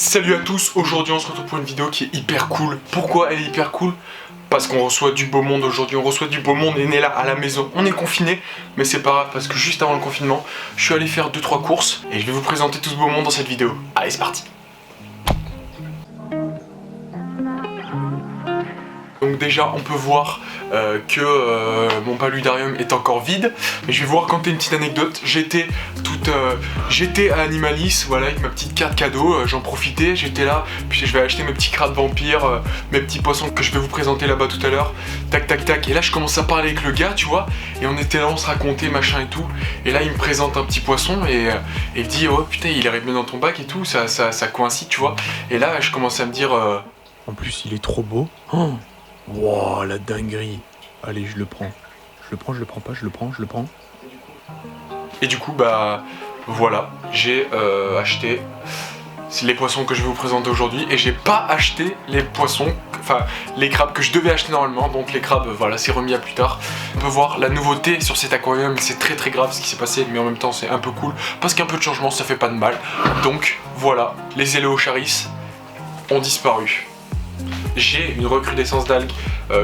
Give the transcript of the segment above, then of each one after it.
Salut à tous, aujourd'hui on se retrouve pour une vidéo qui est hyper cool. Pourquoi elle est hyper cool? Parce qu'on reçoit du beau monde aujourd'hui, on reçoit du beau monde et on est là à la maison. On est confiné, mais c'est pas grave parce que juste avant le confinement, je suis allé faire 2-3 courses et je vais vous présenter tout ce beau monde dans cette vidéo. Allez, c'est parti. Donc déjà on peut voir que mon paludarium est encore vide. Mais je vais vous raconter une petite anecdote. J'étais à Animalis, voilà, avec ma petite carte cadeau, j'en profitais, j'étais là, puis je vais acheter mes petits crabes vampires, mes petits poissons que je vais vous présenter là-bas tout à l'heure. Tac tac tac, et là je commence à parler avec le gars, tu vois, et on était là, on se racontait machin et tout, et là il me présente un petit poisson et il dit oh putain il arrive bien dans ton bac et tout, ça coïncide, tu vois. Et là je commence à me dire en plus il est trop beau. Oh. Wow, la dinguerie. Allez, je le prends. Je le prends pas, je le prends. Et du coup, bah voilà, j'ai acheté les poissons que je vais vous présenter aujourd'hui. Et j'ai pas acheté les poissons, enfin les crabes que je devais acheter normalement. Donc les crabes, voilà, c'est remis à plus tard. On peut voir la nouveauté sur cet aquarium. C'est très très grave ce qui s'est passé, mais en même temps c'est un peu cool. Parce qu'un peu de changement, ça fait pas de mal. Donc voilà, les Eleocharis ont disparu. J'ai une recrudescence d'algues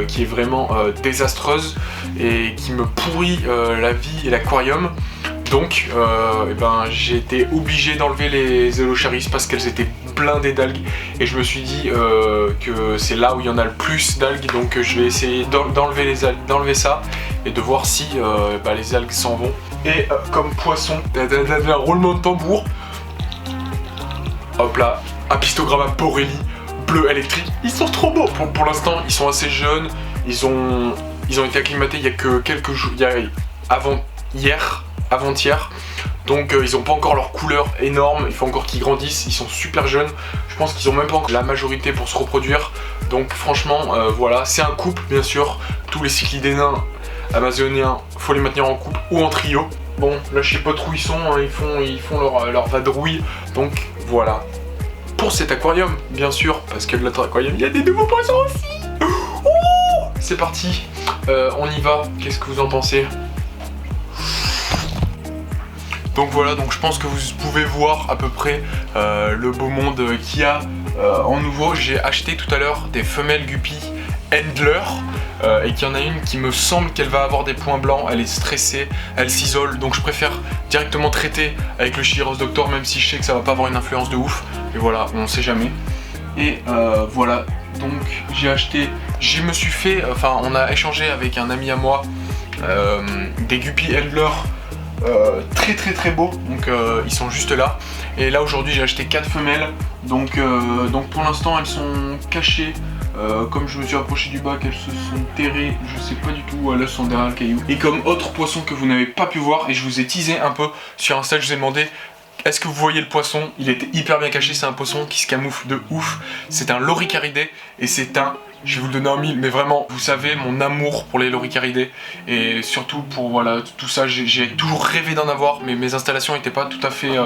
qui est vraiment désastreuse et qui me pourrit la vie et l'aquarium. Donc j'ai été obligé d'enlever les Eleocharis parce qu'elles étaient blindées d'algues et je me suis dit que c'est là où il y en a le plus d'algues, donc je vais essayer d'enlever ça et de voir si les algues s'en vont. Et comme poisson, un roulement de tambour, hop là, Apistogramma borelli bleu électrique, ils sont trop beaux. Pour l'instant ils sont assez jeunes, ils ont été acclimatés il y a que quelques jours, avant-hier, donc ils n'ont pas encore leur couleur énorme, il faut encore qu'ils grandissent, ils sont super jeunes, je pense qu'ils ont même pas encore la majorité pour se reproduire, donc franchement voilà, c'est un couple bien sûr, tous les cyclidés nains amazoniens, faut les maintenir en couple ou en trio. Bon là je sais pas trop où ils sont, hein, ils font leur vadrouille, donc voilà. Pour cet aquarium, bien sûr, parce que de l'autre aquarium, il y a des nouveaux poissons aussi. Oh, c'est parti, on y va, qu'est-ce que vous en pensez? Donc voilà, donc je pense que vous pouvez voir à peu près le beau monde qu'il y a en nouveau. J'ai acheté tout à l'heure des femelles guppies Handler et qu'il y en a une qui me semble qu'elle va avoir des points blancs, elle est stressée, elle s'isole, donc je préfère directement traiter avec le Chiros Doctor, même si je sais que ça va pas avoir une influence de ouf, et voilà, on sait jamais. Et voilà, donc on a échangé avec un ami à moi des guppies Handler très très très beaux, donc ils sont juste là. Et là aujourd'hui j'ai acheté 4 femelles, donc pour l'instant elles sont cachées. Comme je me suis approché du bac, elles se sont terrées, je sais pas du tout où elles sont derrière le caillou. Et comme autre poisson que vous n'avez pas pu voir, et je vous ai teasé un peu sur Insta, je vous ai demandé est-ce que vous voyez le poisson? Il était hyper bien caché, c'est un poisson qui se camoufle de ouf. C'est un loricaridé et c'est un, je vais vous le donner en mille, mais vraiment, vous savez mon amour pour les loricaridés. Et surtout pour voilà, tout ça, j'ai toujours rêvé d'en avoir, mais mes installations n'étaient pas tout à fait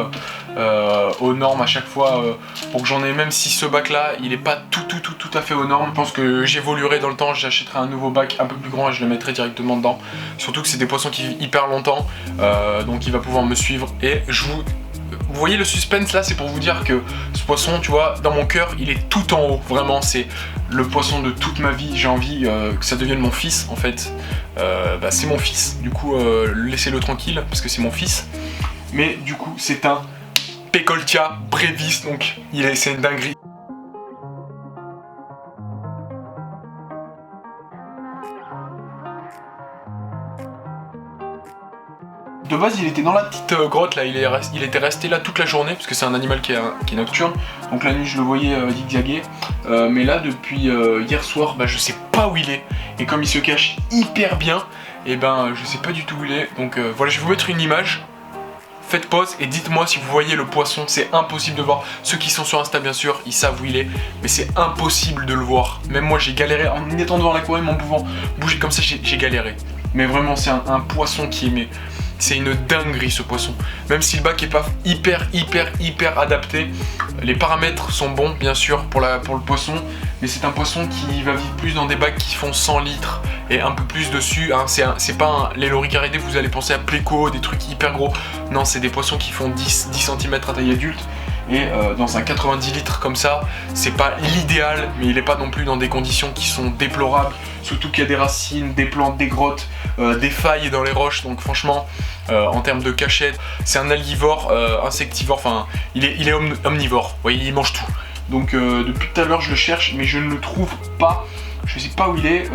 aux normes à chaque fois pour que j'en ai, même si ce bac là, il n'est pas tout à fait aux normes. Je pense que j'évoluerai dans le temps, j'achèterai un nouveau bac un peu plus grand et je le mettrai directement dedans. Surtout que c'est des poissons qui vivent hyper longtemps, donc il va pouvoir me suivre et vous voyez le suspense là, c'est pour vous dire que ce poisson, tu vois, dans mon cœur, il est tout en haut. Vraiment, c'est le poisson de toute ma vie. J'ai envie que ça devienne mon fils, en fait. C'est mon fils. Du coup, laissez-le tranquille, parce que c'est mon fils. Mais du coup, c'est un Pecoltia brevis, donc c'est une dinguerie. De base il était dans la petite grotte là, il était resté là toute la journée parce que c'est un animal qui est nocturne, donc la nuit je le voyais zigzaguer, mais là depuis hier soir je sais pas où il est, et comme il se cache hyper bien, et je sais pas du tout où il est, donc voilà, je vais vous mettre une image, faites pause et dites-moi si vous voyez le poisson. C'est impossible de voir, ceux qui sont sur Insta bien sûr ils savent où il est, mais c'est impossible de le voir, même moi j'ai galéré en étant devant l'aquarium, en pouvant bouger comme ça, j'ai galéré, mais vraiment c'est un poisson qui est c'est une dinguerie ce poisson. Même si le bac est pas hyper adapté, les paramètres sont bons bien sûr pour le poisson, mais c'est un poisson qui va vivre plus dans des bacs qui font 100 litres et un peu plus dessus, hein. C'est pas les loricaridés, vous allez penser à Pleco, des trucs hyper gros. Non, c'est des poissons qui font 10 cm à taille adulte. Et dans un 90 litres comme ça, c'est pas l'idéal, mais il est pas non plus dans des conditions qui sont déplorables. Surtout qu'il y a des racines, des plantes, des grottes, des failles dans les roches. Donc franchement, en termes de cachette, c'est un algivore, insectivore, enfin il est omnivore. Vous voyez, il mange tout. Donc depuis tout à l'heure je le cherche, mais je ne le trouve pas. Je sais pas où il est.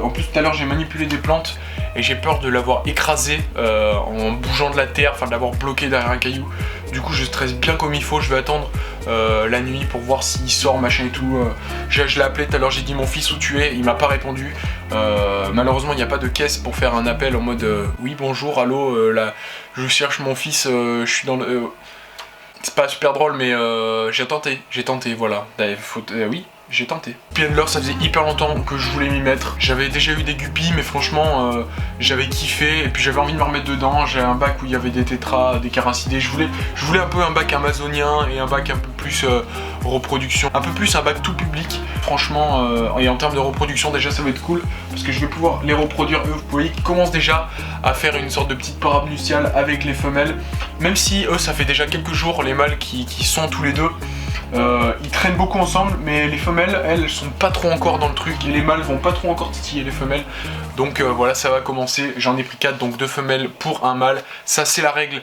En plus tout à l'heure j'ai manipulé des plantes et j'ai peur de l'avoir écrasé en bougeant de la terre, enfin de l'avoir bloqué derrière un caillou. Du coup je stresse bien comme il faut. Je vais attendre la nuit pour voir s'il sort, machin et tout. Je l'ai appelé tout à l'heure, j'ai dit mon fils où tu es, il m'a pas répondu. Malheureusement il n'y a pas de caisse pour faire un appel en mode oui bonjour, allô, là, je cherche mon fils, je suis dans le... c'est pas super drôle mais j'ai tenté, voilà. Oui. J'ai tenté. Peandler, ça faisait hyper longtemps que je voulais m'y mettre. J'avais déjà eu des guppies, mais franchement, j'avais kiffé. Et puis j'avais envie de me remettre dedans. J'ai un bac où il y avait des tétras, des caracidés. Je voulais un peu un bac amazonien et un bac un peu plus reproduction. Un peu plus un bac tout public. Franchement, et en termes de reproduction, déjà ça va être cool. Parce que je vais pouvoir les reproduire. Eux, vous voyez qu'ils commencent déjà à faire une sorte de petite parade nuptiale avec les femelles. Même si eux, ça fait déjà quelques jours, les mâles qui sont tous les deux. Ils traînent beaucoup ensemble, mais les femelles, elles sont pas trop encore dans le truc et les mâles vont pas trop encore titiller les femelles. Donc voilà, ça va commencer. J'en ai pris 4, donc 2 femelles pour un mâle. Ça c'est la règle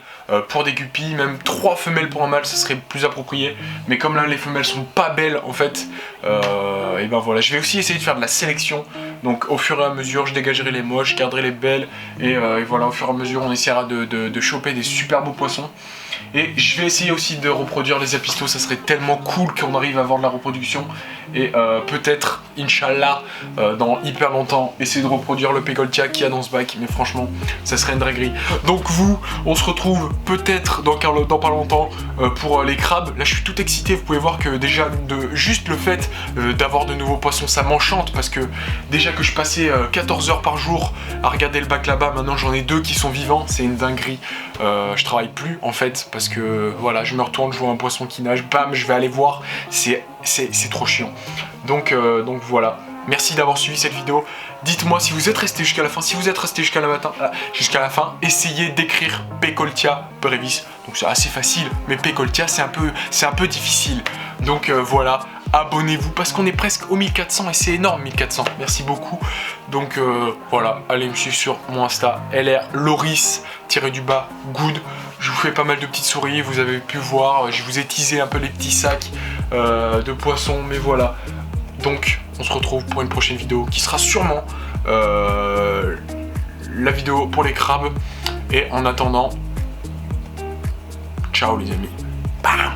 pour des guppies. Même 3 femelles pour un mâle, ça serait plus approprié. Mais comme là les femelles sont pas belles en fait, et ben voilà. Je vais aussi essayer de faire de la sélection. Donc au fur et à mesure, je dégagerai les moches, je garderai les belles. Et voilà, au fur et à mesure, on essaiera de choper des super beaux poissons. Et je vais essayer aussi de reproduire les apistos, ça serait tellement cool qu'on arrive à avoir de la reproduction. Et peut-être, Inch'Allah, dans hyper longtemps, essayer de reproduire le Pekoltia qu'il y a dans ce bac. Mais franchement, ça serait une dinguerie. Donc vous, on se retrouve peut-être dans pas longtemps pour les crabes. Là je suis tout excité, vous pouvez voir que déjà, juste le fait d'avoir de nouveaux poissons, ça m'enchante. Parce que déjà que je passais 14 heures par jour à regarder le bac là-bas, maintenant j'en ai 2 qui sont vivants, c'est une dinguerie. Je travaille plus en fait, parce que voilà, je me retourne, je vois un poisson qui nage, bam, je vais aller voir, c'est trop chiant. Donc voilà, merci d'avoir suivi cette vidéo. Dites-moi si vous êtes resté jusqu'à la fin, si vous êtes resté jusqu'à la fin, essayez d'écrire Pekoltia brevis. Donc c'est assez facile, mais Pekoltia c'est un peu difficile. Donc voilà, abonnez-vous parce qu'on est presque aux 1400 et c'est énorme 1400. Merci beaucoup. Donc voilà, allez me suivre sur mon Insta, LR_Loris_good. Je vous fais pas mal de petites souris, vous avez pu voir, je vous ai teasé un peu les petits sacs de poissons, mais voilà. Donc on se retrouve pour une prochaine vidéo qui sera sûrement la vidéo pour les crabes. Et en attendant, ciao les amis. Bam.